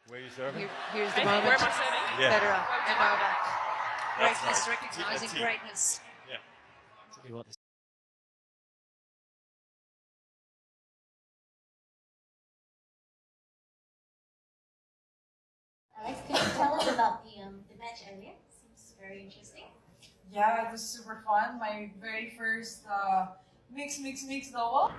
Where you serving? Here's the Hey, moment. where am I sitting? Yeah. Better Nova. That's Greatness, nice. recognizing Team. greatness. Yeah. Exactly what this. Alex, can you tell us about the match earlier? Seems very interesting. Yeah, it was super fun. My very first mix double.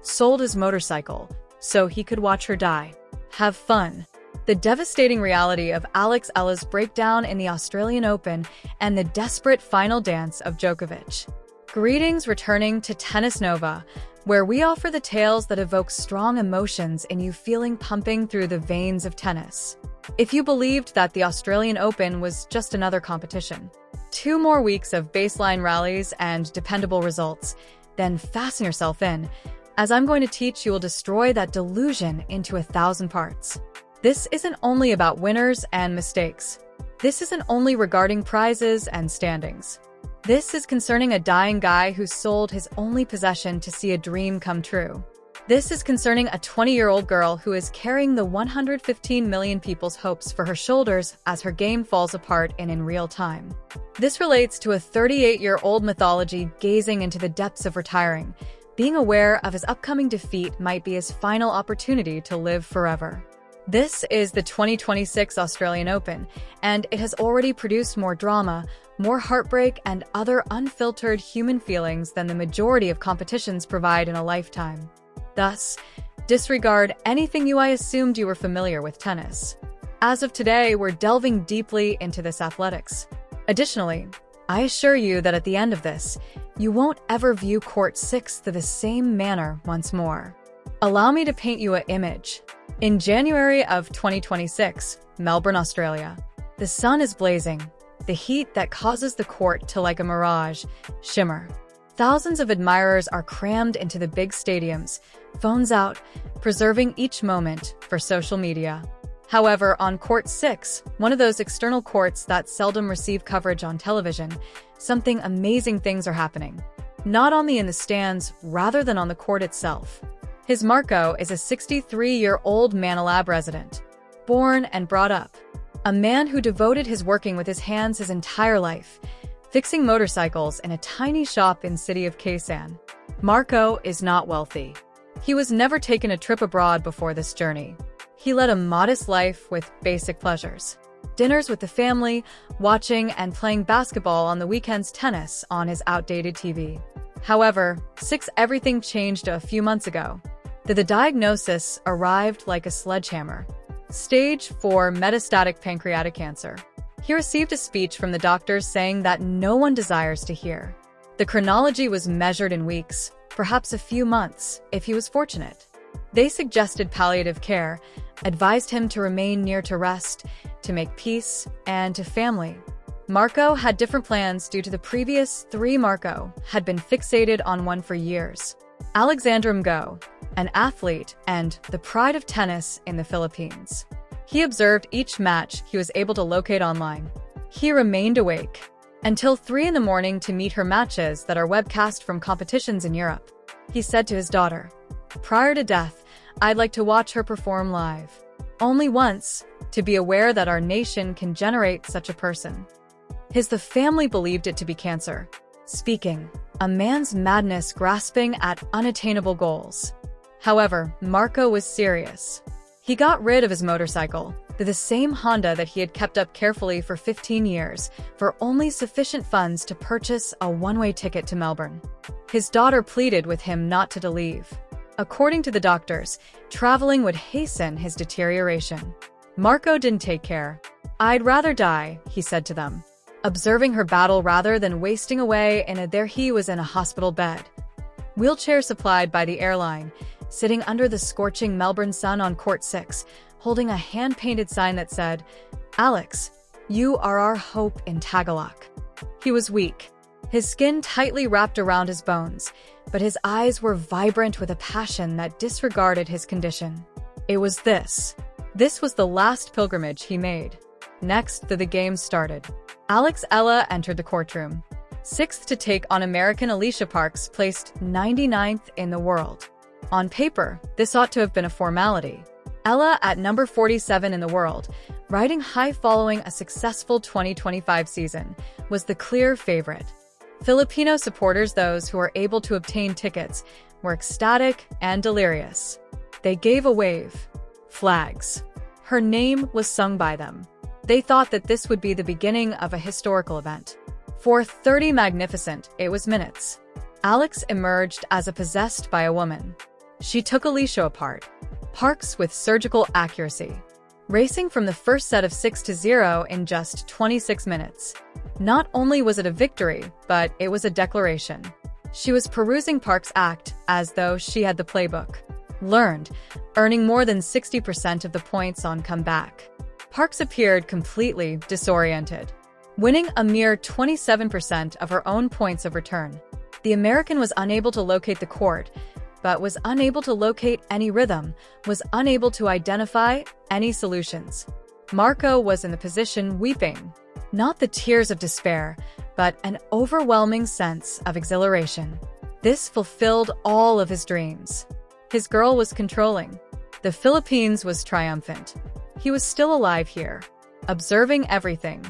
Sold his motorcycle so he could watch her die. Have fun. The devastating reality of Alex Ella's breakdown in the Australian Open and the desperate final dance of Djokovic. Greetings returning to Tennis Nova, where we offer the tales that evoke strong emotions in you feeling pumping through the veins of tennis. If you believed that the Australian Open was just another competition, 2 more weeks of baseline rallies and dependable results, then fasten yourself in, as I'm going to teach you will destroy that delusion into 1,000 parts. This isn't only about winners and mistakes. This isn't only regarding prizes and standings. This is concerning a dying guy who sold his only possession to see a dream come true. This is concerning a 20-year-old girl who is carrying the 115 million people's hopes for her shoulders as her game falls apart in real time. This relates to a 38-year-old mythology gazing into the depths of retiring. Being aware of his upcoming defeat might be his final opportunity to live forever. This is the 2026 Australian Open, and it has already produced more drama, more heartbreak, and other unfiltered human feelings than the majority of competitions provide in a lifetime. Thus, disregard anything I assumed you were familiar with tennis. As of today, we're delving deeply into this athletics. Additionally, I assure you that at the end of this, you won't ever view Court 6 the same manner once more. Allow me to paint you an image. In January of 2026, Melbourne, Australia, the sun is blazing, the heat that causes the court to, like a mirage, shimmer. Thousands of admirers are crammed into the big stadiums, phones out, preserving each moment for social media. However, on Court 6, one of those external courts that seldom receive coverage on television, something amazing things are happening. Not only in the stands, rather than on the court itself. His Marco is a 63-year-old Manilab resident, born and brought up. A man who devoted his working with his hands his entire life, fixing motorcycles in a tiny shop in city of Kaysan. Marco is not wealthy. He was never taken a trip abroad before this journey. He led a modest life with basic pleasures. Dinners with the family, watching and playing basketball on the weekends, tennis on his outdated TV. However, everything changed a few months ago. The diagnosis arrived like a sledgehammer. Stage 4 metastatic pancreatic cancer. He received a speech from the doctors saying that no one desires to hear. The chronology was measured in weeks, perhaps a few months, if he was fortunate. They suggested palliative care, advised him to remain near to rest, to make peace, and to family. Marco had different plans due to the previous 3 Marco had been fixated on one for years. Alexandre Mgo, an athlete and the pride of tennis in the Philippines. He observed each match he was able to locate online. He remained awake until 3 in the morning to meet her matches that are webcast from competitions in Europe. He said to his daughter, "Prior to death, I'd like to watch her perform live. Only once, to be aware that our nation can generate such a person." The family believed it to be cancer. Speaking, a man's madness grasping at unattainable goals. However, Marco was serious. He got rid of his motorcycle, the same Honda that he had kept up carefully for 15 years, for only sufficient funds to purchase a one-way ticket to Melbourne. His daughter pleaded with him not to leave. According to the doctors, traveling would hasten his deterioration. Marco didn't take care. "I'd rather die," he said to them, observing her battle rather than wasting away there he was in a hospital bed. Wheelchair supplied by the airline, sitting under the scorching Melbourne sun on Court 6, holding a hand-painted sign that said, "Alex, you are our hope in Tagalog." He was weak, his skin tightly wrapped around his bones, but his eyes were vibrant with a passion that disregarded his condition. It was this. This was the last pilgrimage he made. Next, the game started. Alex Ella entered the courtroom. Sixth to take on American Alicia Parks, placed 99th in the world. On paper, this ought to have been a formality. Ella, at number 47 in the world, riding high following a successful 2025 season, was the clear favorite. Filipino supporters, those who were able to obtain tickets, were ecstatic and delirious. They gave a wave. Flags. Her name was sung by them. They thought that this would be the beginning of a historical event. For 30 magnificent, it was minutes, Alex emerged as possessed by a woman. She took Alicia apart. Parks with surgical accuracy, racing from the first set of 6-0 in just 26 minutes. Not only was it a victory, but it was a declaration. She was perusing Parks' act as though she had the playbook. Learned, earning more than 60% of the points on comeback. Parks appeared completely disoriented, winning a mere 27% of her own points of return. The American was unable to locate the court, but was unable to locate any rhythm, was unable to identify any solutions. Marco was in the position weeping. Not the tears of despair, but an overwhelming sense of exhilaration. This fulfilled all of his dreams. His girl was controlling. The Philippines was triumphant. He was still alive here, observing everything.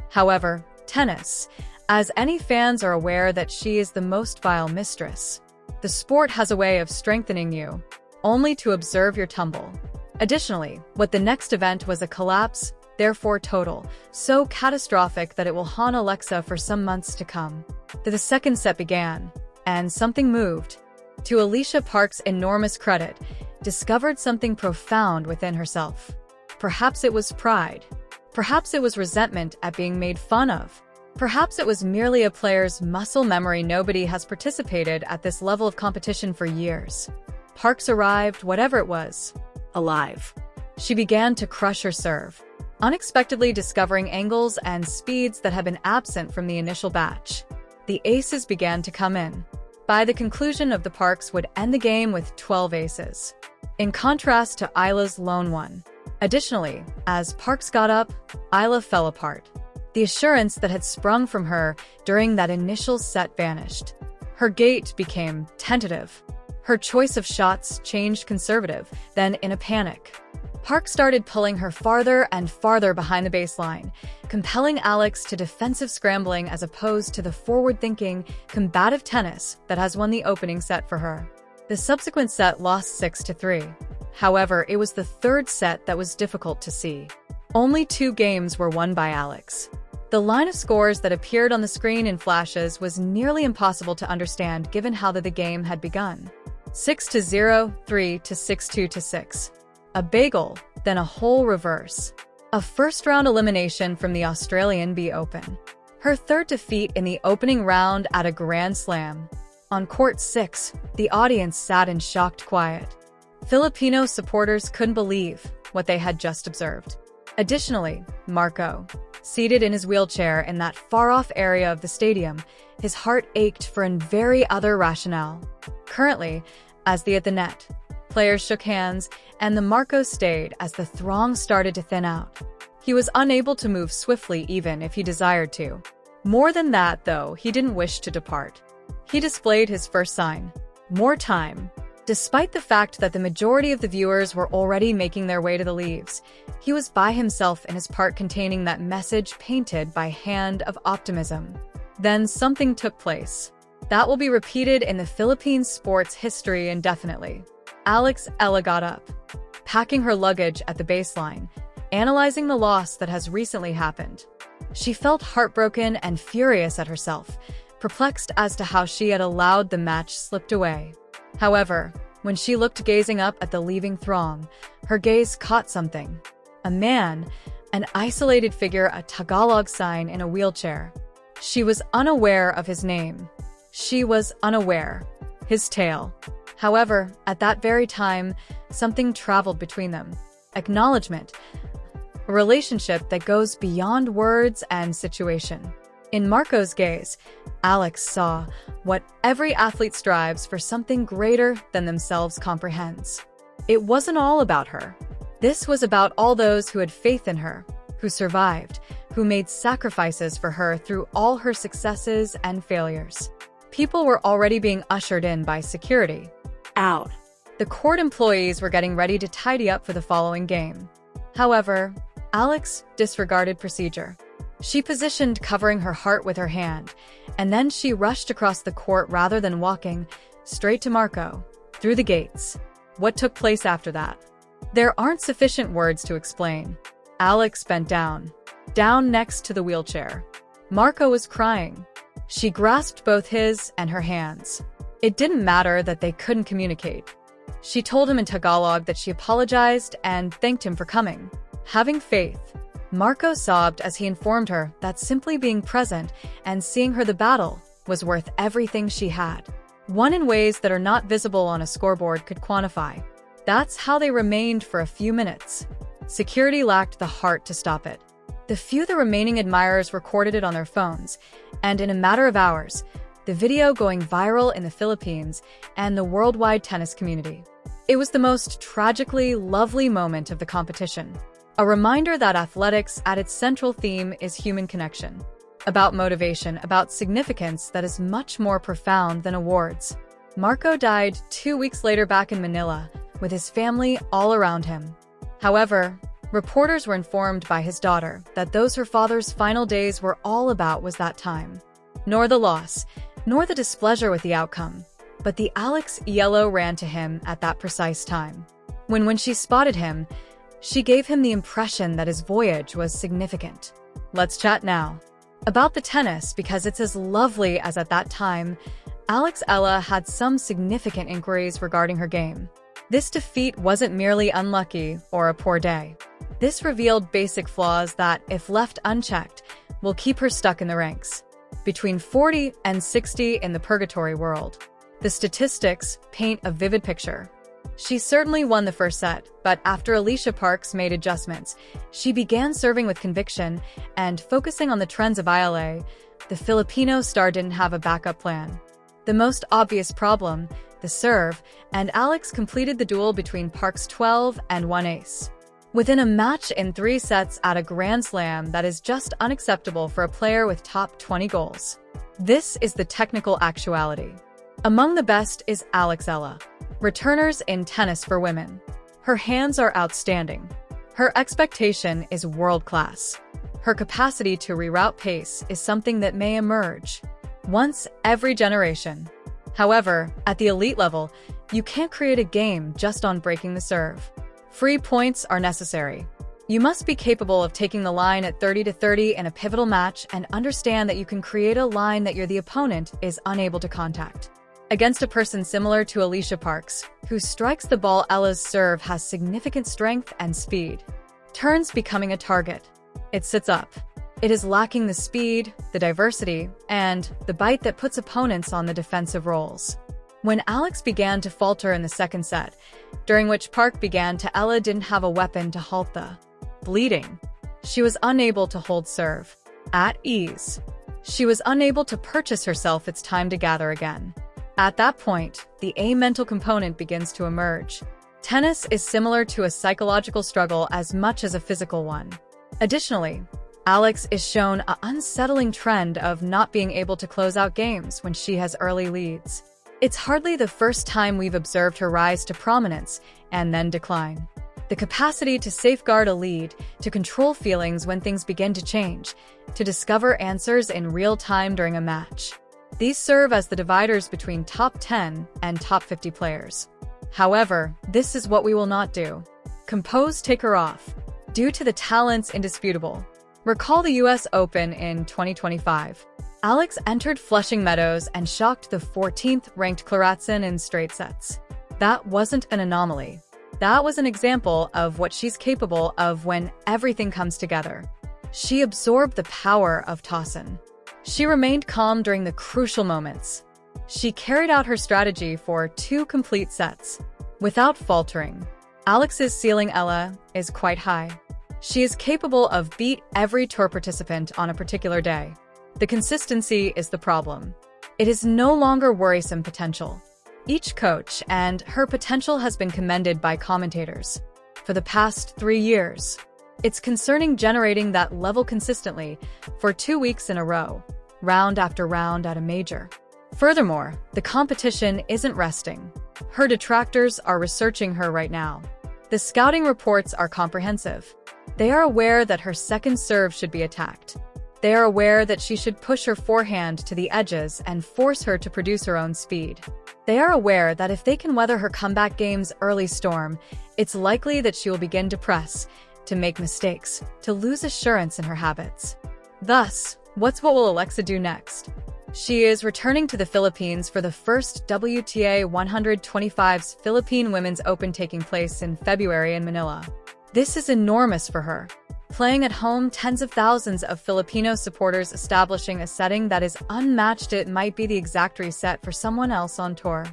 However, tennis, as any fans are aware that she is the most vile mistress. The sport has a way of strengthening you, only to observe your tumble. Additionally, what the next event was a collapse, therefore total, so catastrophic that it will haunt Alexa for some months to come. The second set began, and something moved. To Alicia Parks' enormous credit, discovered something profound within herself. Perhaps it was pride. Perhaps it was resentment at being made fun of. Perhaps it was merely a player's muscle memory. Nobody has participated at this level of competition for years. Parks arrived, whatever it was, alive. She began to crush her serve, unexpectedly discovering angles and speeds that had been absent from the initial batch. The aces began to come in. By the conclusion of the Parks would end the game with 12 aces, in contrast to Isla's lone one. Additionally, as Parks got up, Isla fell apart. The assurance that had sprung from her during that initial set vanished. Her gait became tentative. Her choice of shots changed conservative, then in a panic. Park started pulling her farther and farther behind the baseline, compelling Alex to defensive scrambling as opposed to the forward-thinking, combative tennis that has won the opening set for her. The subsequent set lost 6-3. However, it was the third set that was difficult to see. Only 2 games were won by Alex. The line of scores that appeared on the screen in flashes was nearly impossible to understand given how the game had begun. 6-0, 3-6-2-6. A bagel, then a whole reverse. A first-round elimination from the Australian B Open. Her third defeat in the opening round at a Grand Slam. On court 6, the audience sat in shocked quiet. Filipino supporters couldn't believe what they had just observed. Additionally, Marco, seated in his wheelchair in that far-off area of the stadium, his heart ached for an very other rationale. Currently, as at the net, players shook hands, and the Marco stayed as the throng started to thin out. He was unable to move swiftly even if he desired to. More than that, though, he didn't wish to depart. He displayed his first sign. More time. Despite the fact that the majority of the viewers were already making their way to the leaves, he was by himself in his part containing that message painted by hand of optimism. Then something took place. That will be repeated in the Philippine sports history indefinitely. Alex Ella got up, packing her luggage at the baseline, analyzing the loss that has recently happened. She felt heartbroken and furious at herself, perplexed as to how she had allowed the match slip away. However, when she looked gazing up at the leaving throng, her gaze caught something. A man, an isolated figure, a Tagalog sign in a wheelchair. She was unaware of his name. She was unaware. His tail. However, at that very time, something traveled between them. Acknowledgement. A relationship that goes beyond words and situation. In Marco's gaze, Alex saw what every athlete strives for, something greater than themselves comprehends. It wasn't all about her. This was about all those who had faith in her, who survived, who made sacrifices for her through all her successes and failures. People were already being ushered in by security. Out. The court employees were getting ready to tidy up for the following game. However, Alex disregarded procedure. She positioned covering her heart with her hand, and then she rushed across the court rather than walking straight to Marco, through the gates. What took place after that? There aren't sufficient words to explain. Alex bent down next to the wheelchair. Marco was crying. She grasped both his and her hands. It didn't matter that they couldn't communicate. She told him in Tagalog that she apologized and thanked him for coming. Having faith. Marco sobbed as he informed her that simply being present and seeing her the battle was worth everything she had. One in ways that are not visible on a scoreboard could quantify. That's how they remained for a few minutes. Security lacked the heart to stop it. The remaining admirers recorded it on their phones, and in a matter of hours, the video going viral in the Philippines and the worldwide tennis community. It was the most tragically lovely moment of the competition. A reminder that athletics at its central theme is human connection. About motivation, about significance that is much more profound than awards. Marco died 2 weeks later back in Manila, with his family all around him. However, reporters were informed by his daughter that those her father's final days were all about was that time. Nor the loss, nor the displeasure with the outcome, but the Alex Yellow ran to him at that precise time. When she spotted him, she gave him the impression that his voyage was significant. Let's chat now about the tennis, because it's as lovely as at that time, Alex Ella had some significant inquiries regarding her game. This defeat wasn't merely unlucky or a poor day. This revealed basic flaws that, if left unchecked, will keep her stuck in the ranks. Between 40 and 60 in the purgatory world. The statistics paint a vivid picture. She certainly won the first set, but after Alicia Parks made adjustments, she began serving with conviction and focusing on the trends of ILA. The Filipino star didn't have a backup plan. The most obvious problem, the serve, and Alex completed the duel between Parks' 12 and 1 ace. Within a match in 3 sets at a Grand Slam that is just unacceptable for a player with top 20 goals. This is the technical actuality. Among the best is Alex Ella. Returners in tennis for women. Her hands are outstanding. Her expectation is world-class. Her capacity to reroute pace is something that may emerge once every generation. However, at the elite level, you can't create a game just on breaking the serve. Free points are necessary. You must be capable of taking the line at 30-30 in a pivotal match and understand that you can create a line that the opponent is unable to contact. Against a person similar to Alicia Parks, who strikes the ball, Ella's serve has significant strength and speed. Turns becoming a target. It sits up. It is lacking the speed, the diversity, and the bite that puts opponents on the defensive roles. When Alex began to falter in the second set, during which Park began to Ella didn't have a weapon to halt the bleeding. She was unable to hold serve at ease. She was unable to purchase herself its time to gather again. At that point, the mental component begins to emerge. Tennis is similar to a psychological struggle as much as a physical one. Additionally, Alex is shown an unsettling trend of not being able to close out games when she has early leads. It's hardly the first time we've observed her rise to prominence and then decline. The capacity to safeguard a lead, to control feelings when things begin to change, to discover answers in real time during a match. These serve as the dividers between top 10 and top 50 players. However, this is what we will not do. Compose, take her off. Due to the talents indisputable. Recall the US Open in 2025. Alex entered Flushing Meadows and shocked the 14th-ranked Claratson in straight sets. That wasn't an anomaly. That was an example of what she's capable of when everything comes together. She absorbed the power of Tossin. She remained calm during the crucial moments. She carried out her strategy for 2 complete sets. Without faltering, Alex's ceiling, Ella, is quite high. She is capable of beat every tour participant on a particular day. The consistency is the problem. It is no longer worrisome potential. Each coach and her potential has been commended by commentators. for the past 3 years. It's concerning generating that level consistently for 2 weeks in a row, round after round at a major. Furthermore, the competition isn't resting. Her detractors are researching her right now. The scouting reports are comprehensive. They are aware that her second serve should be attacked. They are aware that she should push her forehand to the edges and force her to produce her own speed. They are aware that if they can weather her comeback game's early storm, it's likely that she will begin to press, to make mistakes, to lose assurance in her habits. Thus, what will Alexa do next? She is returning to the Philippines for the first WTA 125's Philippine Women's Open taking place in February in Manila. This is enormous for her. Playing at home, tens of thousands of Filipino supporters establishing a setting that is unmatched. It might be the exact reset for someone else on tour.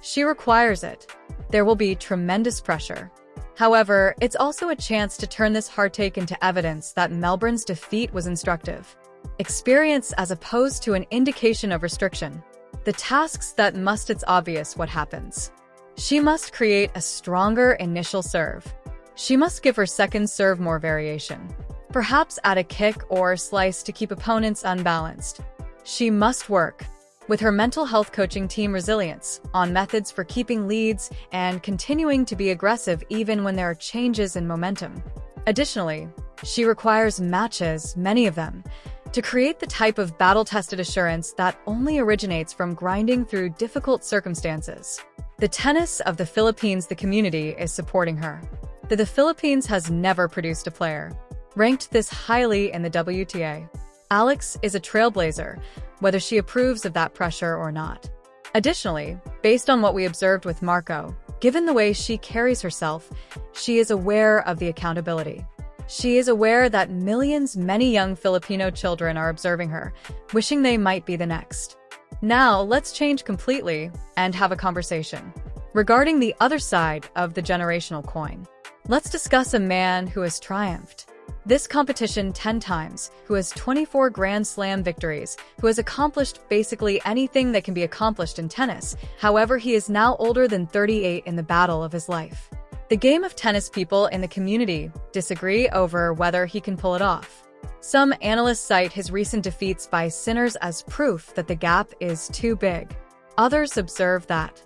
She requires it. There will be tremendous pressure. However, it's also a chance to turn this heartache into evidence that Melbourne's defeat was instructive. Experience as opposed to an indication of restriction. The tasks that must, it's obvious what happens. She must create a stronger initial serve. She must give her second serve more variation. Perhaps add a kick or slice to keep opponents unbalanced. She must work with her mental health coaching team resilience on methods for keeping leads and continuing to be aggressive even when there are changes in momentum. Additionally, she requires matches, many of them, to create the type of battle-tested assurance that only originates from grinding through difficult circumstances. The tennis of the Philippines, the community is supporting her. The Philippines has never produced a player ranked this highly in the WTA. Alex is a trailblazer, whether she approves of that pressure or not. Additionally, based on what we observed with Marco, given the way she carries herself, she is aware of the accountability. She is aware that many young Filipino children are observing her, wishing they might be the next. Now, let's change completely and have a conversation regarding the other side of the generational coin. Let's discuss a man who has triumphed this competition 10 times, who has 24 Grand Slam victories, who has accomplished basically anything that can be accomplished in tennis. However, he is now older than 38 in the battle of his life. The game of tennis, people in the community disagree over whether he can pull it off. Some analysts cite his recent defeats by sinners as proof that the gap is too big. Others observe that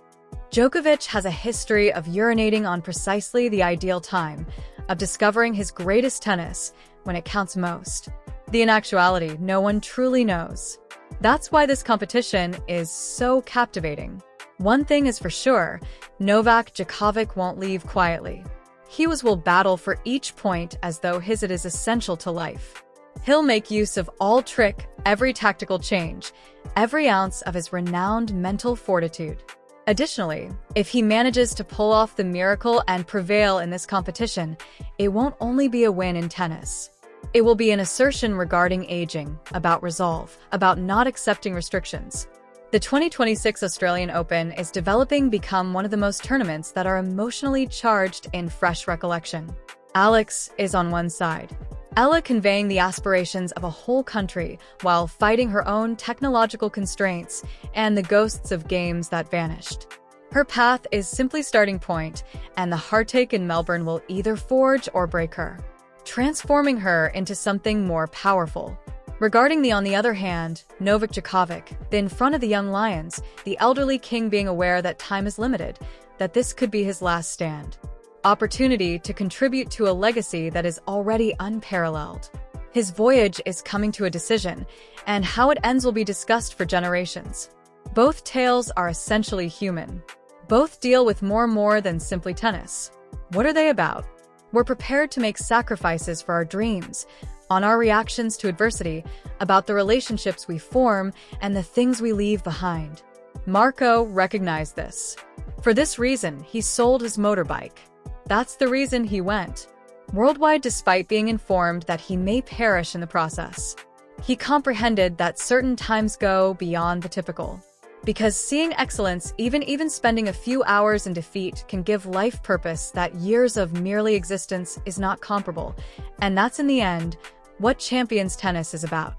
Djokovic has a history of urinating on precisely the ideal time, of discovering his greatest tennis when it counts most. In actuality, no one truly knows. That's why this competition is so captivating. One thing is for sure, Novak Djokovic won't leave quietly. He will battle for each point as though it is essential to life. He'll make use of all trick, every tactical change, every ounce of his renowned mental fortitude. Additionally, if he manages to pull off the miracle and prevail in this competition, it won't only be a win in tennis. It will be an assertion regarding aging, about resolve, about not accepting restrictions. The 2026 Australian Open is become one of the most tournaments that are emotionally charged in fresh recollection. Alex is on one side, Ella conveying the aspirations of a whole country while fighting her own technological constraints and the ghosts of games that vanished. Her path is simply starting point, and the heartache in Melbourne will either forge or break her, transforming her into something more powerful. Regarding on the other hand, Novak Djokovic, in front of the young lions, the elderly king being aware that time is limited, that this could be his last stand. Opportunity to contribute to a legacy that is already unparalleled. His voyage is coming to a decision, and how it ends will be discussed for generations. Both tales are essentially human. Both deal with more than simply tennis. What are they about? We're prepared to make sacrifices for our dreams, on our reactions to adversity, about the relationships we form, and the things we leave behind. Marco recognized this. For this reason, he sold his motorbike. That's the reason he went worldwide despite being informed that he may perish in the process. He comprehended that certain times go beyond the typical. Because seeing excellence, even spending a few hours in defeat, can give life purpose that years of merely existence is not comparable. And that's in the end, what champions tennis is about.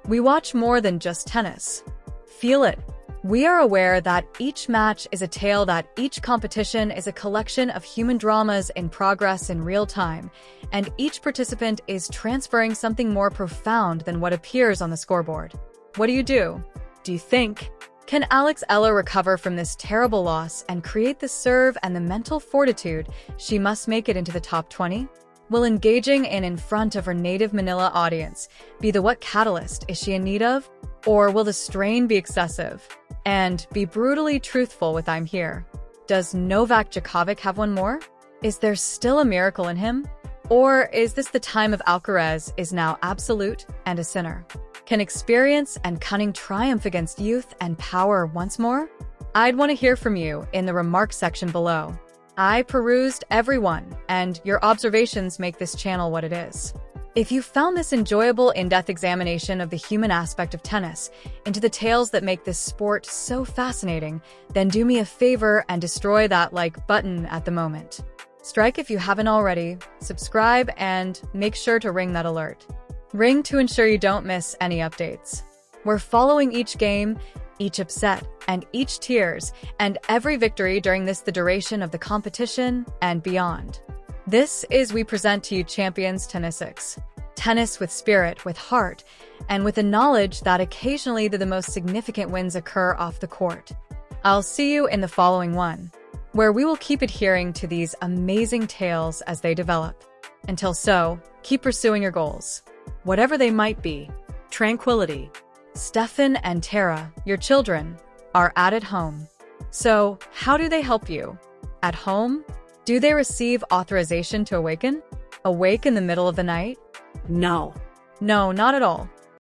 We watch more than just tennis. Feel it. We are aware that each match is a tale, that each competition is a collection of human dramas in progress in real time, and each participant is transferring something more profound than what appears on the scoreboard. What do? Do you think? Can Alex Ella recover from this terrible loss and create the serve and the mental fortitude she must make it into the top 20? Will engaging in front of her native Manila audience be the what catalyst is she in need of? Or will the strain be excessive? And be brutally truthful with I'm here. Does Novak Djokovic have one more? Is there still a miracle in him? Or is this the time of Alcaraz is now absolute and a sinner? Can experience and cunning triumph against youth and power once more? I'd want to hear from you in the remarks section below. I perused everyone, and your observations make this channel what it is. If you found this enjoyable in-depth examination of the human aspect of tennis into the tales that make this sport so fascinating, then do me a favor and destroy that like button at the moment. Strike if you haven't already, subscribe, and make sure to ring that alert. Ring to ensure you don't miss any updates. We're following each game, each upset, and each tears, and every victory during the duration of the competition and beyond. This is We Present to You Champions Tennisics. Tennis with spirit, with heart, and with the knowledge that occasionally the most significant wins occur off the court. I'll see you in the following one, where we will keep adhering to these amazing tales as they develop. Until so, keep pursuing your goals, whatever they might be. Tranquility. Stefan and Tara, your children, are at home. So, how do they help you? At home? Do they receive authorization to awaken? Awake in the middle of the night? No. No, not at all.